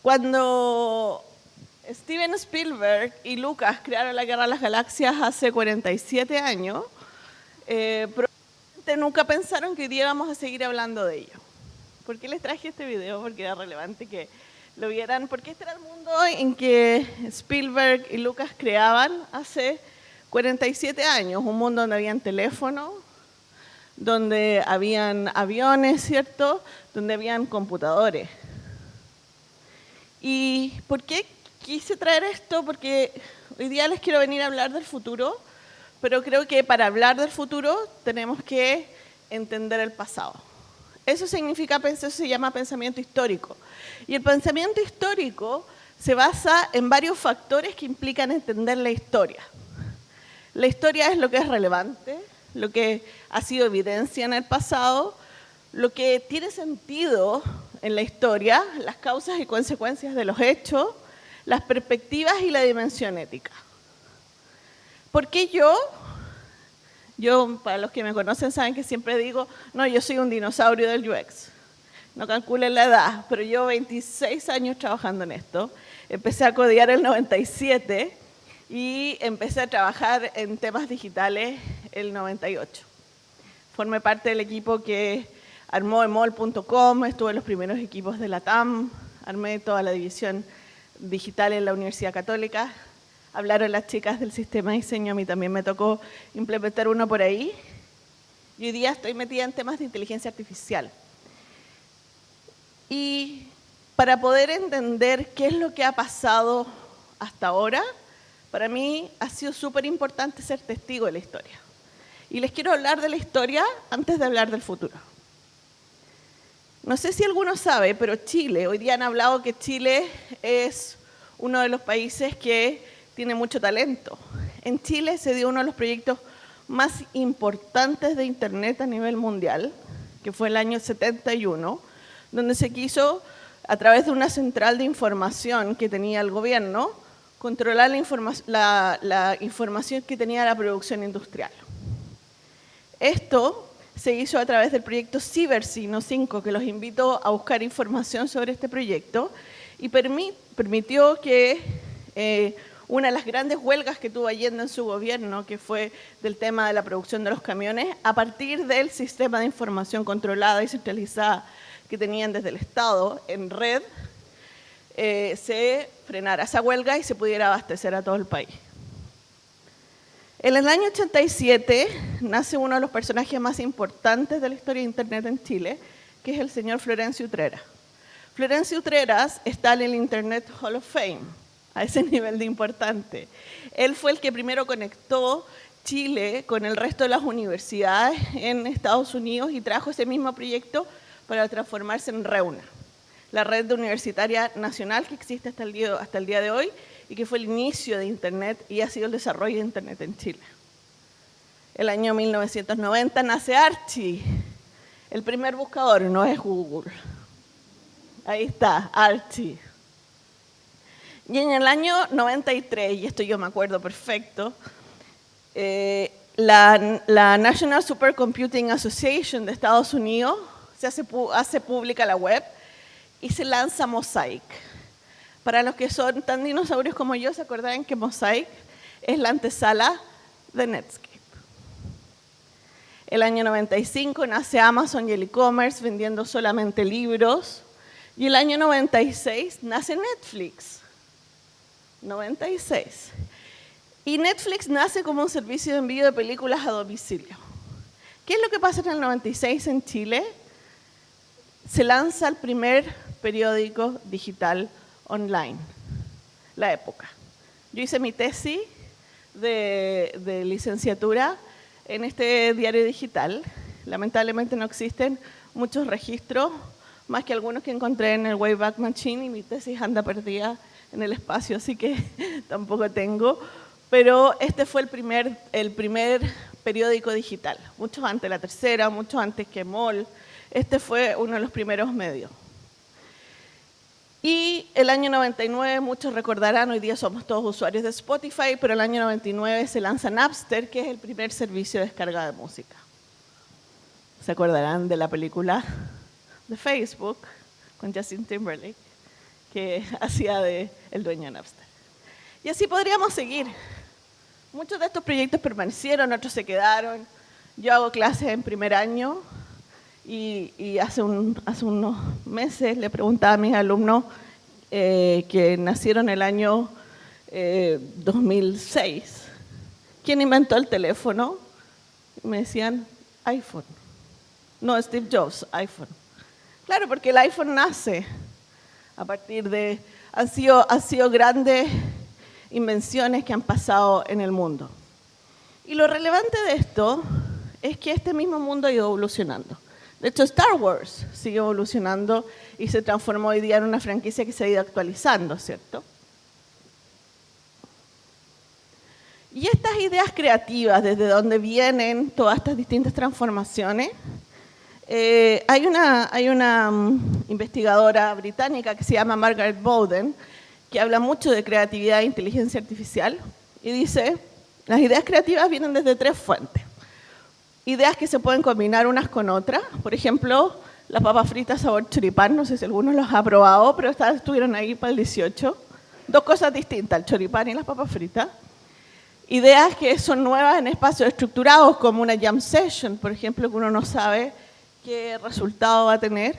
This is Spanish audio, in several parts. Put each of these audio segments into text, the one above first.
Cuando Steven Spielberg y Lucas crearon la Guerra de las Galaxias hace 47 años, probablemente nunca pensaron que hoy día íbamos a seguir hablando de ello. ¿Por qué les traje este video? Porque era relevante que lo vieran, porque este era el mundo en que Spielberg y Lucas creaban hace 47 años, un mundo donde habían teléfonos, donde habían aviones, ¿cierto? Donde habían computadores. ¿Y por qué quise traer esto? Porque hoy día les quiero venir a hablar del futuro, pero creo que para hablar del futuro tenemos que entender el pasado. Eso significa, eso se llama pensamiento histórico. Y el pensamiento histórico se basa en varios factores que implican entender la historia. La historia es lo que es relevante, lo que ha sido evidencia en el pasado, lo que tiene sentido en la historia, las causas y consecuencias de los hechos, las perspectivas y la dimensión ética. ¿Por qué yo? Yo, para los que me conocen, saben que siempre digo, no, yo soy un dinosaurio del UX. No calculen la edad, pero yo 26 años trabajando en esto. Empecé a codear el 97 y empecé a trabajar en temas digitales el 98. Formé parte del equipo que armó emol.com, estuve en los primeros equipos de la TAM, armé toda la división digital en la Universidad Católica. Hablaron las chicas del sistema de diseño, a mí también me tocó implementar uno por ahí. Y hoy día estoy metida en temas de inteligencia artificial. Y para poder entender qué es lo que ha pasado hasta ahora, para mí ha sido súper importante ser testigo de la historia. Y les quiero hablar de la historia antes de hablar del futuro. No sé si alguno sabe, pero Chile, hoy día han hablado que Chile es uno de los países que tiene mucho talento. En Chile se dio uno de los proyectos más importantes de Internet a nivel mundial, que fue el año 71, donde se quiso, a través de una central de información que tenía el gobierno, controlar la información que tenía la producción industrial. Esto se hizo a través del proyecto Cibersino 5, que los invito a buscar información sobre este proyecto, y permitió que una de las grandes huelgas que tuvo Allende en su gobierno, que fue del tema de la producción de los camiones, a partir del sistema de información controlada y centralizada que tenían desde el Estado en red, se frenara esa huelga y se pudiera abastecer a todo el país. En el año 87 nace uno de los personajes más importantes de la historia de Internet en Chile, que es el señor Florencio Utrera. Florencio Utreras está en el Internet Hall of Fame, a ese nivel de importante. Él fue el que primero conectó Chile con el resto de las universidades en Estados Unidos y trajo ese mismo proyecto para transformarse en REUNA, la red universitaria nacional que existe hasta el día de hoy y que fue el inicio de Internet y ha sido el desarrollo de Internet en Chile. El año 1990 nace Archie, el primer buscador, no es Google. Ahí está, Archie. Y en el año 93, y esto yo me acuerdo perfecto, la National Supercomputing Association de Estados Unidos hace pública la web y se lanza Mosaic. Para los que son tan dinosaurios como yo, se acordarán que Mosaic es la antesala de Netscape. El año 95 nace Amazon y el e-commerce vendiendo solamente libros. Y el año 96 nace Netflix. 96. Y Netflix nace como un servicio de envío de películas a domicilio. ¿Qué es lo que pasa en el 96 en Chile? Se lanza el primer periódico digital online, La Época. Yo hice mi tesis de licenciatura en este diario digital. Lamentablemente no existen muchos registros, más que algunos que encontré en el Wayback Machine, y mi tesis anda perdida en el espacio, así que tampoco tengo. Pero este fue el primer periódico digital, mucho antes La Tercera, mucho antes que MOL. Este fue uno de los primeros medios. Y el año 99, muchos recordarán, hoy día somos todos usuarios de Spotify, pero el año 99 se lanza Napster, que es el primer servicio de descarga de música. ¿Se acordarán de la película de Facebook con Justin Timberlake? que hacía de el dueño de Napster. Y así podríamos seguir. Muchos de estos proyectos permanecieron, otros se quedaron. Yo hago clases en primer año y hace unos meses le preguntaba a mis alumnos que nacieron el año 2006, ¿quién inventó el teléfono? Y me decían, iPhone. No, Steve Jobs, iPhone. Claro, porque el iPhone nace a partir de... Han sido grandes invenciones que han pasado en el mundo. Y lo relevante de esto es que este mismo mundo ha ido evolucionando. De hecho, Star Wars sigue evolucionando y se transformó hoy día en una franquicia que se ha ido actualizando, ¿cierto? Y estas ideas creativas, desde donde vienen todas estas distintas transformaciones, hay una investigadora británica que se llama Margaret Bowden, que habla mucho de creatividad e inteligencia artificial, y dice, las ideas creativas vienen desde 3 fuentes. Ideas que se pueden combinar unas con otras, por ejemplo, las papas fritas sabor choripán, no sé si algunos los ha probado, pero estuvieron ahí para el 18. 2 cosas distintas, el choripán y las papas fritas. Ideas que son nuevas en espacios estructurados, como una jam session, por ejemplo, que uno no sabe qué resultado va a tener.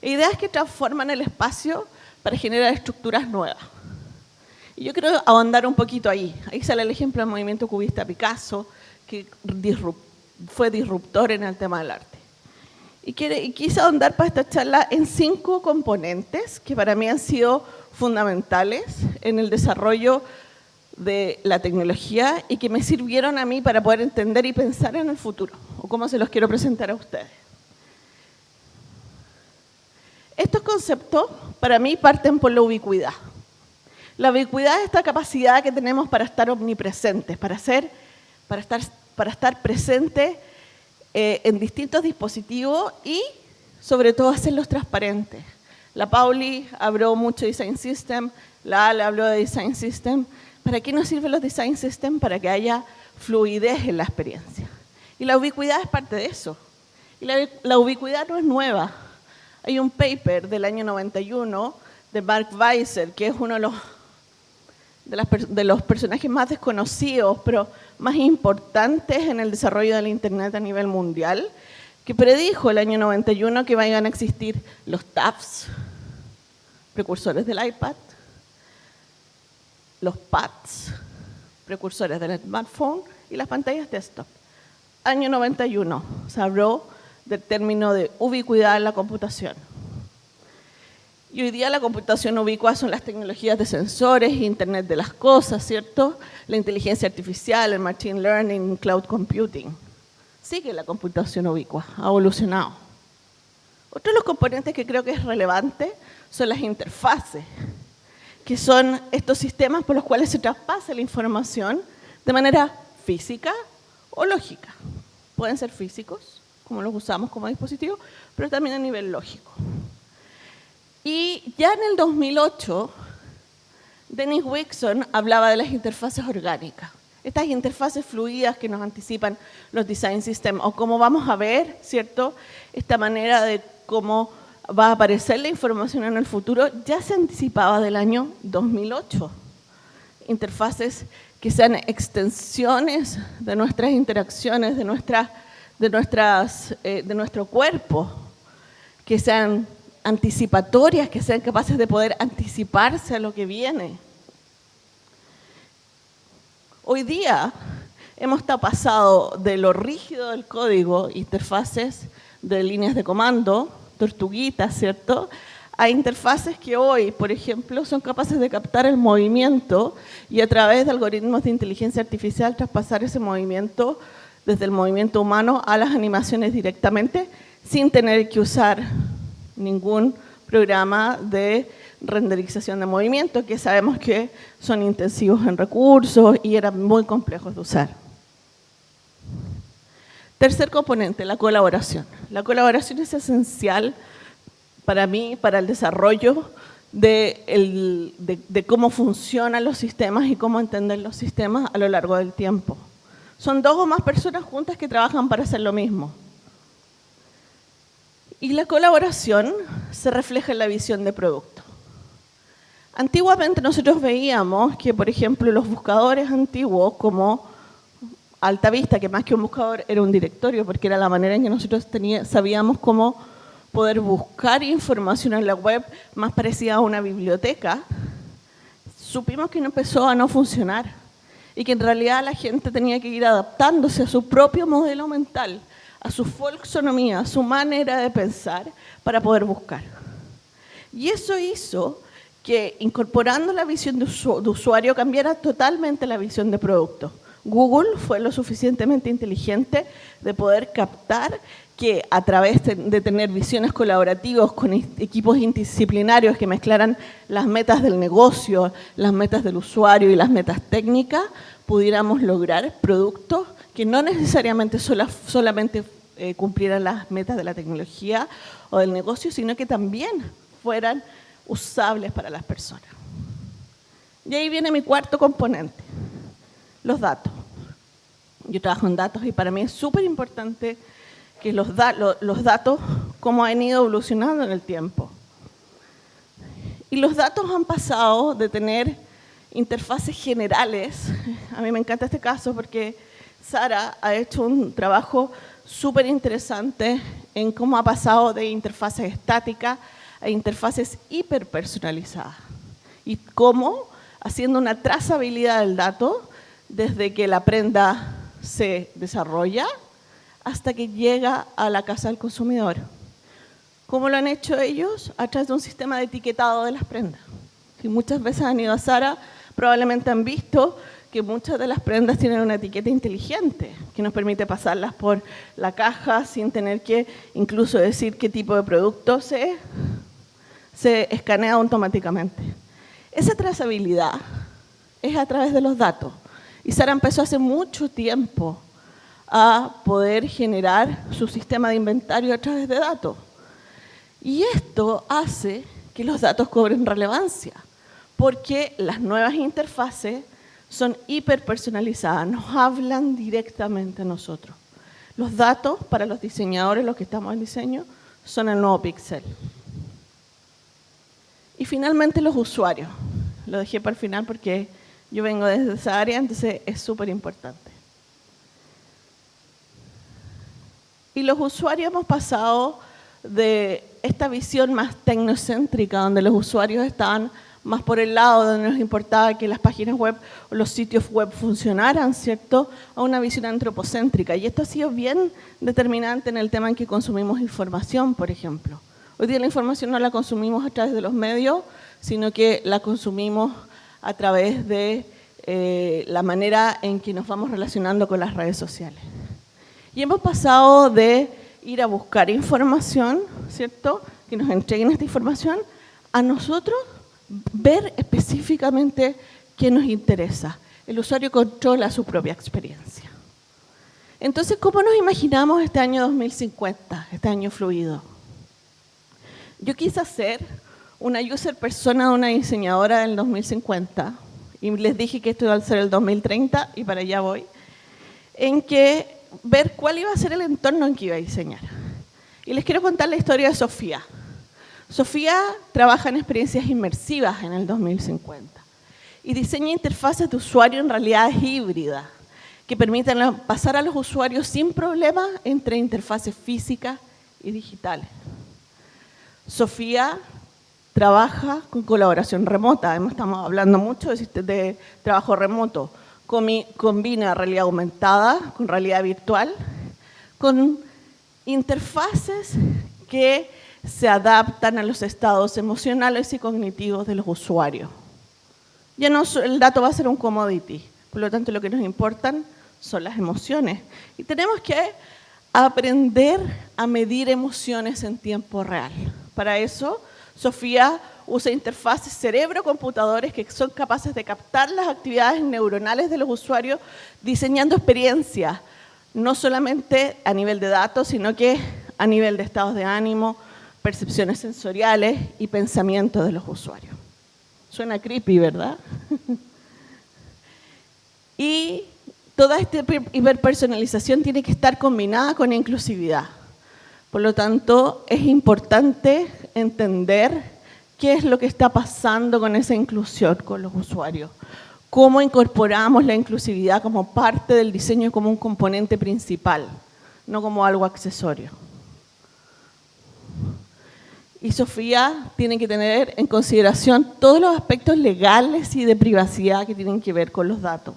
E ideas que transforman el espacio para generar estructuras nuevas. Y yo quiero ahondar un poquito ahí. Ahí sale el ejemplo del movimiento cubista Picasso, que fue disruptor en el tema del arte. Y quise ahondar para esta charla en 5 componentes que para mí han sido fundamentales en el desarrollo de la tecnología y que me sirvieron a mí para poder entender y pensar en el futuro, o cómo se los quiero presentar a ustedes. Estos conceptos, para mí, parten por la ubicuidad. La ubicuidad es esta capacidad que tenemos para estar omnipresentes, para estar presentes en distintos dispositivos y, sobre todo, hacerlos transparentes. La Pauli habló mucho de Design System, la Ale habló de Design System. ¿Para qué nos sirven los Design Systems? Para que haya fluidez en la experiencia. Y la ubicuidad es parte de eso. Y la ubicuidad no es nueva. Hay un paper del año 91 de Mark Weiser, que es uno de los personajes más desconocidos, pero más importantes en el desarrollo del Internet a nivel mundial, que predijo el año 91 que vayan a existir los tabs, precursores del iPad, los pads, precursores del smartphone, y las pantallas desktop. Año 91, se habló del término de ubicuidad en la computación. Y hoy día la computación ubicua son las tecnologías de sensores, Internet de las cosas, ¿cierto? La inteligencia artificial, el machine learning, cloud computing. Sigue la computación ubicua, ha evolucionado. Otro de los componentes que creo que es relevante son las interfaces, que son estos sistemas por los cuales se traspasa la información de manera física o lógica. Pueden ser físicos, como los usamos como dispositivos, pero también a nivel lógico. Y ya en el 2008, Dennis Wixon hablaba de las interfaces orgánicas. Estas interfaces fluidas que nos anticipan los design systems, o cómo vamos a ver, ¿cierto?, esta manera de cómo va a aparecer la información en el futuro, ya se anticipaba del año 2008. Interfaces que sean extensiones de nuestras interacciones, de nuestro cuerpo, que sean anticipatorias, que sean capaces de poder anticiparse a lo que viene. Hoy día hemos pasado de lo rígido del código, interfaces de líneas de comando, tortuguitas, ¿cierto?, a interfaces que hoy, por ejemplo, son capaces de captar el movimiento y a través de algoritmos de inteligencia artificial traspasar ese movimiento desde el movimiento humano a las animaciones directamente sin tener que usar ningún programa de renderización de movimiento, que sabemos que son intensivos en recursos y eran muy complejos de usar. Tercer componente, la colaboración. La colaboración es esencial para mí, para el desarrollo de cómo funcionan los sistemas y cómo entender los sistemas a lo largo del tiempo. Son 2 o más personas juntas que trabajan para hacer lo mismo. Y la colaboración se refleja en la visión de producto. Antiguamente nosotros veíamos que, por ejemplo, los buscadores antiguos como Altavista, que más que un buscador era un directorio, porque era la manera en que nosotros sabíamos cómo poder buscar información en la web más parecida a una biblioteca, supimos que empezó a no funcionar y que en realidad la gente tenía que ir adaptándose a su propio modelo mental, a su folksonomía, a su manera de pensar para poder buscar. Y eso hizo que incorporando la visión de usuario cambiara totalmente la visión de producto. Google fue lo suficientemente inteligente de poder captar que a través de tener visiones colaborativas con equipos interdisciplinarios que mezclaran las metas del negocio, las metas del usuario y las metas técnicas, pudiéramos lograr productos que no necesariamente solamente cumplieran las metas de la tecnología o del negocio, sino que también fueran usables para las personas. Y ahí viene mi cuarto componente, los datos. Yo trabajo en datos y para mí es súper importante que los datos, cómo han ido evolucionando en el tiempo. Y los datos han pasado de tener interfaces generales. A mí me encanta este caso porque Sara ha hecho un trabajo súper interesante en cómo ha pasado de interfaces estáticas a interfaces hiperpersonalizadas. Y cómo, haciendo una trazabilidad del dato, desde que la prenda se desarrolla hasta que llega a la casa del consumidor. ¿Cómo lo han hecho ellos? A través de un sistema de etiquetado de las prendas. Si muchas veces han ido a Zara, probablemente han visto que muchas de las prendas tienen una etiqueta inteligente que nos permite pasarlas por la caja sin tener que incluso decir qué tipo de producto se escanea automáticamente. Esa trazabilidad es a través de los datos. Y Zara empezó hace mucho tiempo a poder generar su sistema de inventario a través de datos. Y esto hace que los datos cobren relevancia, porque las nuevas interfaces son hiperpersonalizadas, nos hablan directamente a nosotros. Los datos, para los diseñadores, los que estamos en diseño, son el nuevo píxel. Y finalmente los usuarios. Lo dejé para el final porque yo vengo desde esa área, entonces es súper importante. Y los usuarios hemos pasado de esta visión más tecnocéntrica, donde los usuarios estaban más por el lado, donde nos importaba que las páginas web o los sitios web funcionaran, ¿cierto?, a una visión antropocéntrica. Y esto ha sido bien determinante en el tema en que consumimos información, por ejemplo. Hoy día la información no la consumimos a través de los medios, sino que la consumimos a través de la manera en que nos vamos relacionando con las redes sociales. Y hemos pasado de ir a buscar información, ¿cierto?, que nos entreguen esta información, a nosotros ver específicamente qué nos interesa. El usuario controla su propia experiencia. Entonces, ¿cómo nos imaginamos este año 2050, este año fluido? Yo quise ser una user persona de una diseñadora del 2050, y les dije que esto iba a ser el 2030, y para allá voy, en que ver cuál iba a ser el entorno en que iba a diseñar. Y les quiero contar la historia de Sofía. Sofía trabaja en experiencias inmersivas en el 2050 y diseña interfaces de usuario en realidades híbridas que permiten pasar a los usuarios sin problemas entre interfaces físicas y digitales. Sofía trabaja con colaboración remota, estamos hablando mucho de trabajo remoto, combina realidad aumentada con realidad virtual, con interfaces que se adaptan a los estados emocionales y cognitivos de los usuarios. Ya no, el dato va a ser un commodity, por lo tanto lo que nos importan son las emociones. Y tenemos que aprender a medir emociones en tiempo real. Para eso, Sofía usa interfaces cerebro-computadores que son capaces de captar las actividades neuronales de los usuarios, diseñando experiencias, no solamente a nivel de datos, sino que a nivel de estados de ánimo, percepciones sensoriales y pensamientos de los usuarios. Suena creepy, ¿verdad? Y toda esta hiperpersonalización tiene que estar combinada con inclusividad. Por lo tanto, es importante entender qué es lo que está pasando con esa inclusión con los usuarios. Cómo incorporamos la inclusividad como parte del diseño, como un componente principal, no como algo accesorio. Y Sofía tiene que tener en consideración todos los aspectos legales y de privacidad que tienen que ver con los datos.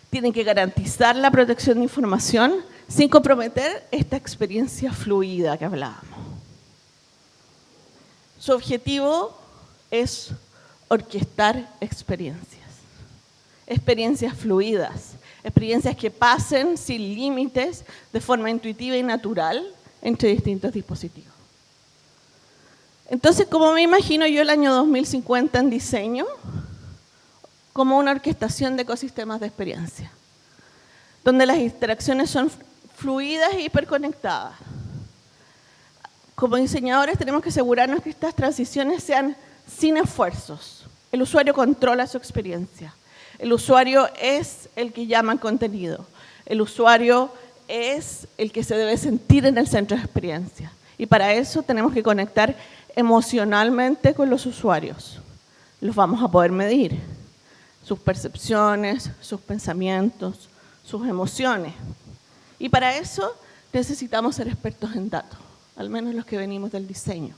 Tienen que garantizar la protección de información sin comprometer esta experiencia fluida que hablábamos. Su objetivo es orquestar experiencias fluidas, experiencias que pasen sin límites, de forma intuitiva y natural, entre distintos dispositivos. Entonces, ¿cómo me imagino yo el año 2050 en diseño? Como una orquestación de ecosistemas de experiencia, donde las interacciones son fluidas e hiperconectadas. Como diseñadores tenemos que asegurarnos que estas transiciones sean sin esfuerzos. El usuario controla su experiencia. El usuario es el que llama el contenido. El usuario es el que se debe sentir en el centro de experiencia. Y para eso tenemos que conectar emocionalmente con los usuarios. Los vamos a poder medir. Sus percepciones, sus pensamientos, sus emociones. Y para eso necesitamos ser expertos en datos, al menos los que venimos del diseño.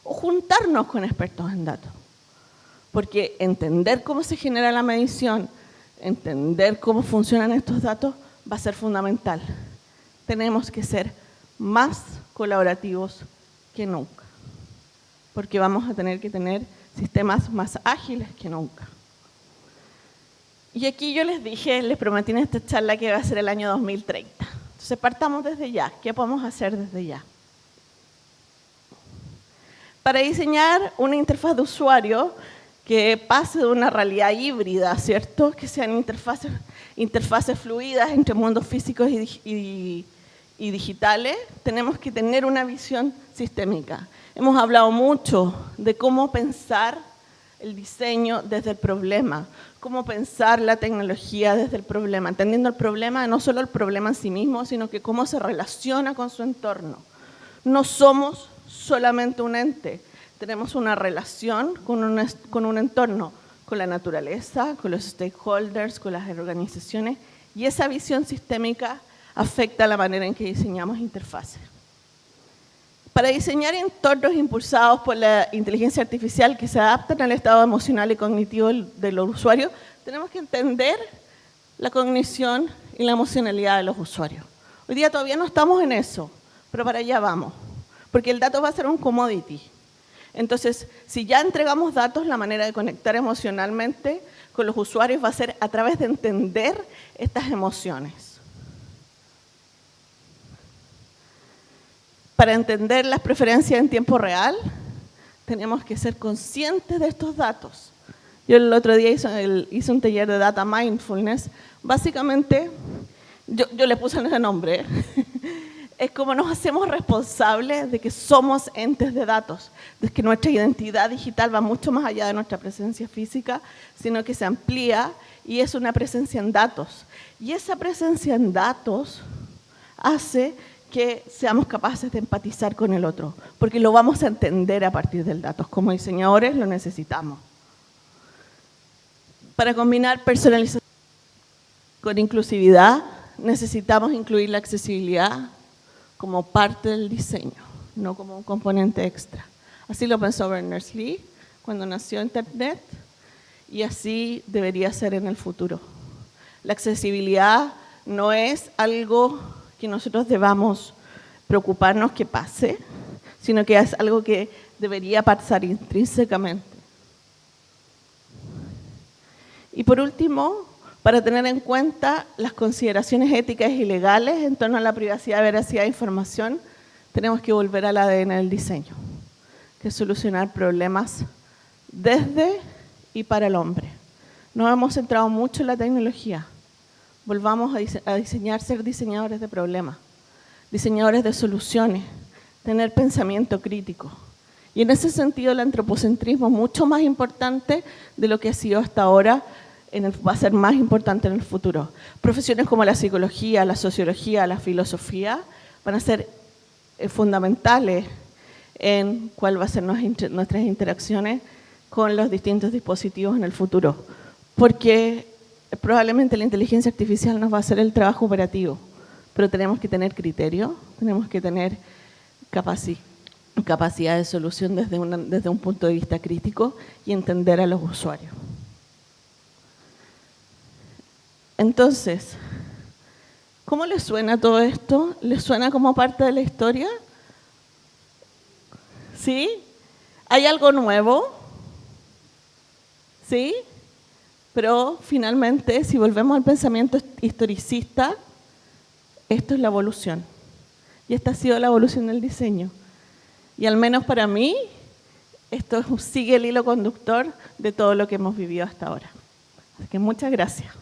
O juntarnos con expertos en datos. Porque entender cómo se genera la medición, entender cómo funcionan estos datos, va a ser fundamental. Tenemos que ser más colaborativos que nunca, porque vamos a tener que tener sistemas más ágiles que nunca. Y aquí yo les dije, les prometí en esta charla que va a ser el año 2030. Entonces partamos desde ya. ¿Qué podemos hacer desde ya? Para diseñar una interfaz de usuario que pase de una realidad híbrida, ¿cierto? Que sean interfaces fluidas entre mundos físicos y digitales, tenemos que tener una visión sistémica. Hemos hablado mucho de cómo pensar el diseño desde el problema, cómo pensar la tecnología desde el problema, entendiendo el problema, no solo el problema en sí mismo, sino que cómo se relaciona con su entorno. No somos solamente un ente, tenemos una relación con un entorno, con la naturaleza, con los stakeholders, con las organizaciones, y esa visión sistémica afecta la manera en que diseñamos interfaces. Para diseñar entornos impulsados por la inteligencia artificial que se adaptan al estado emocional y cognitivo de los usuarios, tenemos que entender la cognición y la emocionalidad de los usuarios. Hoy día todavía no estamos en eso, pero para allá vamos, porque el dato va a ser un commodity. Entonces, si ya entregamos datos, la manera de conectar emocionalmente con los usuarios va a ser a través de entender estas emociones. Para entender las preferencias en tiempo real, tenemos que ser conscientes de estos datos. Yo el otro día hice un taller de Data Mindfulness. Básicamente, yo le puse ese nombre. Es como nos hacemos responsables de que somos entes de datos, de que nuestra identidad digital va mucho más allá de nuestra presencia física, sino que se amplía y es una presencia en datos. Y esa presencia en datos hace que seamos capaces de empatizar con el otro, porque lo vamos a entender a partir del dato. Como diseñadores lo necesitamos. Para combinar personalización con inclusividad, necesitamos incluir la accesibilidad como parte del diseño, no como un componente extra. Así lo pensó Berners-Lee cuando nació Internet y así debería ser en el futuro. La accesibilidad no es algo que nosotros debamos preocuparnos que pase, sino que es algo que debería pasar intrínsecamente. Y por último, para tener en cuenta las consideraciones éticas y legales en torno a la privacidad y veracidad de información, tenemos que volver al ADN del diseño, que es solucionar problemas desde y para el hombre. Nos hemos centrado mucho en la tecnología. Volvamos a diseñar, ser diseñadores de problemas, diseñadores de soluciones, tener pensamiento crítico. Y en ese sentido el antropocentrismo es mucho más importante de lo que ha sido hasta ahora, va a ser más importante en el futuro. Profesiones como la psicología, la sociología, la filosofía van a ser fundamentales en cuál va a ser nuestras interacciones con los distintos dispositivos en el futuro. Porque probablemente la inteligencia artificial nos va a hacer el trabajo operativo, pero tenemos que tener criterio, tenemos que tener capacidad de solución desde un punto de vista crítico y entender a los usuarios. Entonces, ¿cómo les suena todo esto? ¿Les suena como parte de la historia? ¿Sí? ¿Hay algo nuevo? ¿Sí? Pero finalmente, si volvemos al pensamiento historicista, esto es la evolución. Y esta ha sido la evolución del diseño. Y al menos para mí, esto sigue el hilo conductor de todo lo que hemos vivido hasta ahora. Así que muchas gracias.